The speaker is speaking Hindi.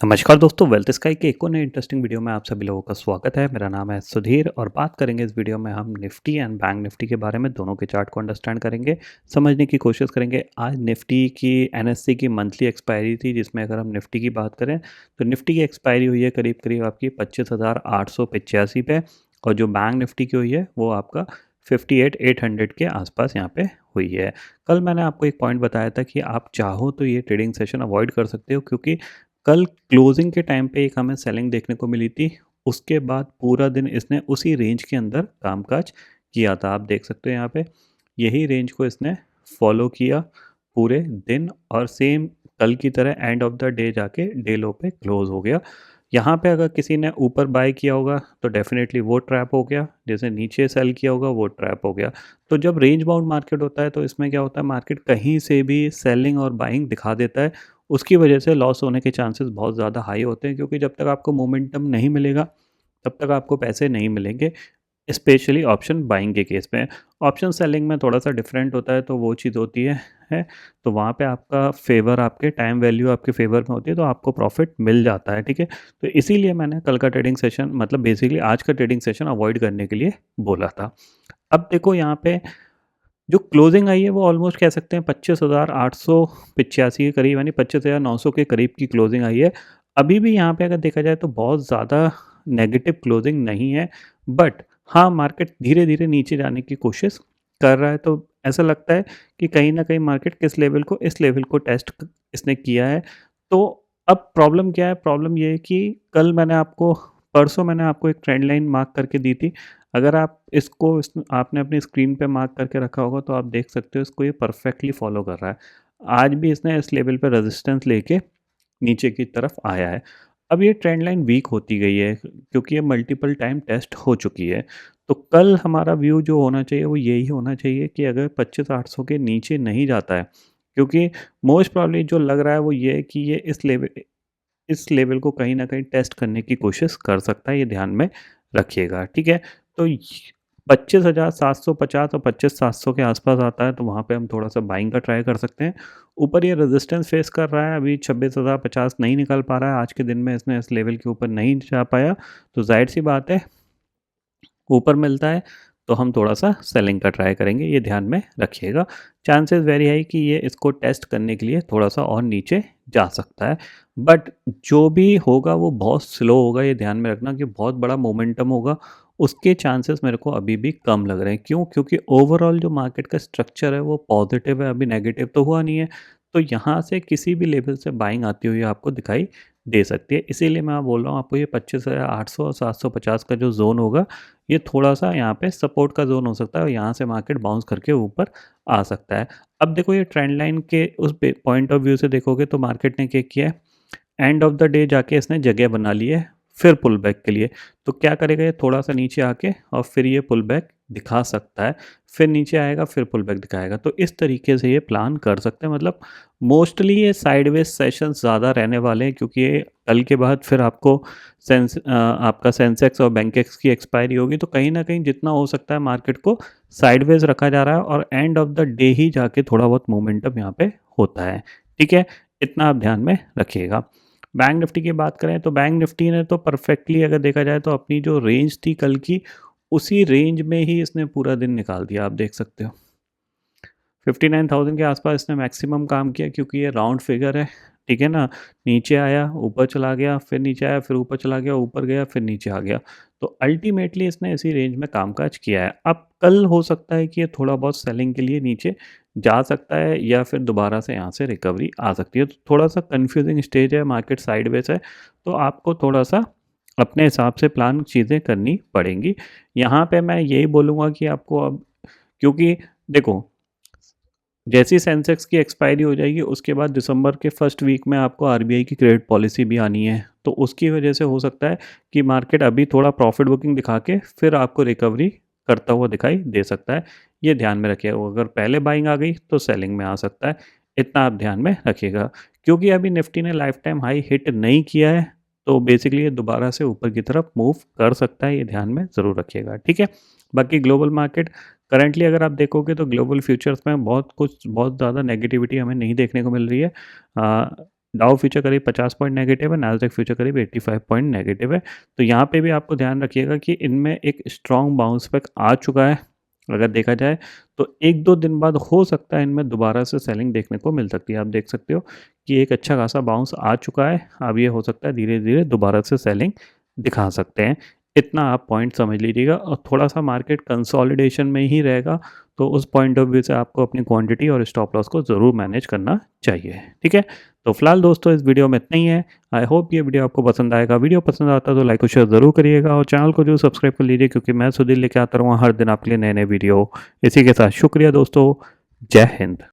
नमस्कार दोस्तों, वेल्थ स्काई के एक और नए इंटरेस्टिंग वीडियो में आप सभी लोगों का स्वागत है। मेरा नाम है सुधीर और बात करेंगे इस वीडियो में हम निफ्टी एंड बैंक निफ्टी के बारे में। दोनों के चार्ट को अंडरस्टैंड करेंगे, समझने की कोशिश करेंगे। आज निफ्टी की एनएससी की मंथली एक्सपायरी थी, जिसमें अगर हम निफ्टी की बात करें तो निफ्टी की एक्सपायरी हुई है करीब करीब आपकी 25,885 पे, और जो बैंक निफ्टी की हुई है वो आपका 58,800 के आसपास यहाँ पे हुई है। कल मैंने आपको एक पॉइंट बताया था कि आप चाहो तो ये ट्रेडिंग सेशन अवॉइड कर सकते हो, क्योंकि कल क्लोजिंग के टाइम पे एक हमें सेलिंग देखने को मिली थी। उसके बाद पूरा दिन इसने उसी रेंज के अंदर कामकाज किया था। आप देख सकते हो यहाँ पे यही रेंज को इसने फॉलो किया पूरे दिन, और सेम कल की तरह एंड ऑफ द डे जाके डे लो पे क्लोज हो गया। यहाँ पे अगर किसी ने ऊपर बाय किया होगा तो डेफिनेटली वो ट्रैप हो गया, जैसे नीचे सेल किया होगा वो ट्रैप हो गया। तो जब रेंज बाउंड मार्केट होता है तो इसमें क्या होता है, मार्केट कहीं से भी सेलिंग और बाइंग दिखा देता है। उसकी वजह से लॉस होने के चांसेस बहुत ज़्यादा हाई होते हैं, क्योंकि जब तक आपको मोमेंटम नहीं मिलेगा तब तक आपको पैसे नहीं मिलेंगे। स्पेशली ऑप्शन बाइंग के केस में। ऑप्शन सेलिंग में थोड़ा सा डिफरेंट होता है, तो वो चीज़ होती है। तो वहाँ पे आपका फेवर, आपके टाइम वैल्यू आपके फेवर में होती है, तो आपको प्रॉफिट मिल जाता है। ठीक है, तो इसीलिए मैंने कल का ट्रेडिंग सेशन, मतलब बेसिकली आज का ट्रेडिंग सेशन अवॉइड करने के लिए बोला था। अब देखो यहाँ पे जो क्लोजिंग आई है वो ऑलमोस्ट कह सकते हैं 25,885 के करीब, यानी 25,900 के करीब की क्लोजिंग आई है। अभी भी यहाँ पे अगर देखा जाए तो बहुत ज़्यादा नेगेटिव क्लोजिंग नहीं है, बट हाँ, मार्केट धीरे धीरे नीचे जाने की कोशिश कर रहा है। तो ऐसा लगता है कि कहीं ना कहीं मार्केट किस लेवल को, इस लेवल को टेस्ट इसने किया है। तो अब प्रॉब्लम क्या है? प्रॉब्लम ये है कि कल मैंने आपको, परसों मैंने आपको एक ट्रेंड लाइन मार्क करके दी थी। अगर आप इसको आपने अपनी स्क्रीन पे मार्क करके रखा होगा तो आप देख सकते हो इसको ये परफेक्टली फॉलो कर रहा है। आज भी इसने इस लेवल पे रेजिस्टेंस लेके नीचे की तरफ आया है। अब ये ट्रेंड लाइन वीक होती गई है, क्योंकि ये मल्टीपल टाइम टेस्ट हो चुकी है। तो कल हमारा व्यू जो होना चाहिए वो यही होना चाहिए कि अगर 25,800 के नीचे नहीं जाता है, क्योंकि मोस्ट प्रॉब्ली जो लग रहा है वो ये है कि ये इस लेवल को कहीं न कहीं टेस्ट करने की कोशिश कर सकता है, ये ध्यान में रखिएगा, ठीक है? तो 25,750 और 25,700 के आसपास आता है, तो वहाँ पे हम थोड़ा-सा बाइंग का ट्राई कर सकते हैं। ऊपर ये रेजिस्टेंस फेस कर रहा है, अभी 26,050 नहीं निकल पा रहा है, आज के दिन में इसने इस लेवल के ऊपर नहीं जा पाया, तो ज़ाहिर-सी बात है ऊपर मिलता है तो हम थोड़ा-सा सेलिंग का ट्राई करेंगे, ये ध्यान में रखिएगा। चांसेस वेरी हाई कि ये इसको टेस्ट करने के लिए थोड़ा-सा और नीचे जा सकता है। बट जो भी होगा वो बहुत स्लो होगा, ये ध्यान में रखना कि बहुत बड़ा मोमेंटम होगा, उसके चांसेस मेरे को अभी भी कम लग रहे हैं। क्यों? क्योंकि ओवरऑल जो मार्केट का स्ट्रक्चर है वो पॉजिटिव है, अभी नेगेटिव तो हुआ नहीं है। तो यहाँ से किसी भी लेवल से बाइंग आती हुई आपको दिखाई दे सकती है। इसीलिए मैं बोल रहा हूँ आपको, ये 25,800 और 750 का जो ज़ोन होगा, ये थोड़ा-सा यहाँ पे सपोर्ट का ज़ोन हो सकता है, और यहाँ से मार्केट बाउंस करके ऊपर आ सकता है। अब देखो ये ट्रेंड लाइन के उस पॉइंट ऑफ व्यू से देखोगे तो मार्केट ने क्या किया है, एंड ऑफ द डे जाके इसने जगह बना ली है फिर पुल बैक के लिए। तो क्या करेगा, ये थोड़ा-सा नीचे आके और फिर ये पुल बैक दिखा सकता है, फिर नीचे आएगा, फिर पुल बैक दिखाएगा। तो इस तरीके से ये प्लान कर सकते हैं। मतलब मोस्टली ये साइडवेज सेशंस ज़्यादा रहने वाले हैं, क्योंकि ये कल के बाद फिर आपको आपका सेंसेक्स और बैंकेक्स की एक्सपायरी होगी, तो कहीं न कहीं जितना हो सकता है मार्केट को साइडवेज रखा जा रहा है, और एंड ऑफ द डे ही जाके थोड़ा बहुत मोमेंटम यहाँ पे होता है। ठीक है? इतना आप ध्यान में रखिएगा। बैंक निफ्टी की बात करें तो बैंक निफ्टी ने तो परफेक्टली अगर देखा जाए तो अपनी जो रेंज थी कल की, उसी रेंज में ही इसने पूरा दिन निकाल दिया, आप देख सकते हो। 59,000 के आसपास इसने मैक्सिमम काम किया, क्योंकि ये राउंड फिगर है, ठीक है ना? नीचे आया, ऊपर चला गया, फिर नीचे आया, फिर ऊपर चला गया, ऊपर गया, फिर नीचे आ गया। तो अल्टीमेटली इसने इसी रेंज में कामकाज किया है। अब कल हो सकता है कि ये थोड़ा बहुत सेलिंग के लिए नीचे जा सकता है, या फिर दोबारा से यहाँ से रिकवरी आ सकती है। तो थोड़ा-सा कन्फ्यूजिंग स्टेज है, मार्केट साइडवेज है, तो आपको थोड़ा-सा अपने हिसाब से प्लान चीज़ें करनी पड़ेंगी। यहाँ पे मैं यही बोलूँगा कि आपको अब, क्योंकि देखो, जैसी सेंसेक्स की एक्सपायरी हो जाएगी उसके बाद दिसंबर के फर्स्ट वीक में आपको आरबीआई की क्रेडिट पॉलिसी भी आनी है, तो उसकी वजह से हो सकता है कि मार्केट अभी थोड़ा प्रॉफिट बुकिंग दिखा के फिर आपको रिकवरी करता हुआ दिखाई दे सकता है। ये ध्यान में रखिएगा, अगर पहले बाइंग आ गई तो सेलिंग में आ सकता है, इतना आप ध्यान में रखिएगा। क्योंकि अभी निफ्टी ने लाइफ टाइम हाई हिट नहीं किया है, तो बेसिकली ये दोबारा से ऊपर की तरफ मूव कर सकता है, ये ध्यान में ज़रूर रखिएगा, ठीक है? बाकी ग्लोबल मार्केट करंटली अगर आप देखोगे तो ग्लोबल फ्यूचर्स में बहुत ज़्यादा नेगेटिविटी हमें नहीं देखने को मिल रही है। डाउ फ्यूचर करीब 50 पॉइंट नेगेटिव है, नैस्डैक फ्यूचर करीब 85 पॉइंट नेगेटिव है। तो यहाँ पे भी आपको ध्यान रखिएगा कि इनमें एक स्ट्रॉन्ग बाउंस बैक आ चुका है। अगर देखा जाए तो 1-2 दिन बाद हो सकता है इनमें दोबारा से सेलिंग देखने को मिल सकती है। आप देख सकते हो कि एक अच्छा खासा बाउंस आ चुका है। अब ये हो सकता है धीरे-धीरे दोबारा से सेलिंग दिखा सकते हैं। इतना आप पॉइंट समझ लीजिएगा और थोड़ा-सा मार्केट कंसोलिडेशन में ही रहेगा, तो उस पॉइंट ऑफ व्यू से आपको अपनी क्वांटिटी और स्टॉप लॉस को ज़रूर मैनेज करना चाहिए। ठीक है? तो फिलहाल दोस्तों इस वीडियो में इतना ही है। आई होप ये वीडियो आपको पसंद आएगा। वीडियो पसंद आता है तो लाइक और शेयर ज़रूर करिएगा और चैनल को जो सब्सक्राइब कर लीजिए, क्योंकि मैं सुधीर लेके आता रहूँगा हर दिन आपके लिए नए-नए वीडियो। इसी के साथ शुक्रिया दोस्तों। जय हिंद।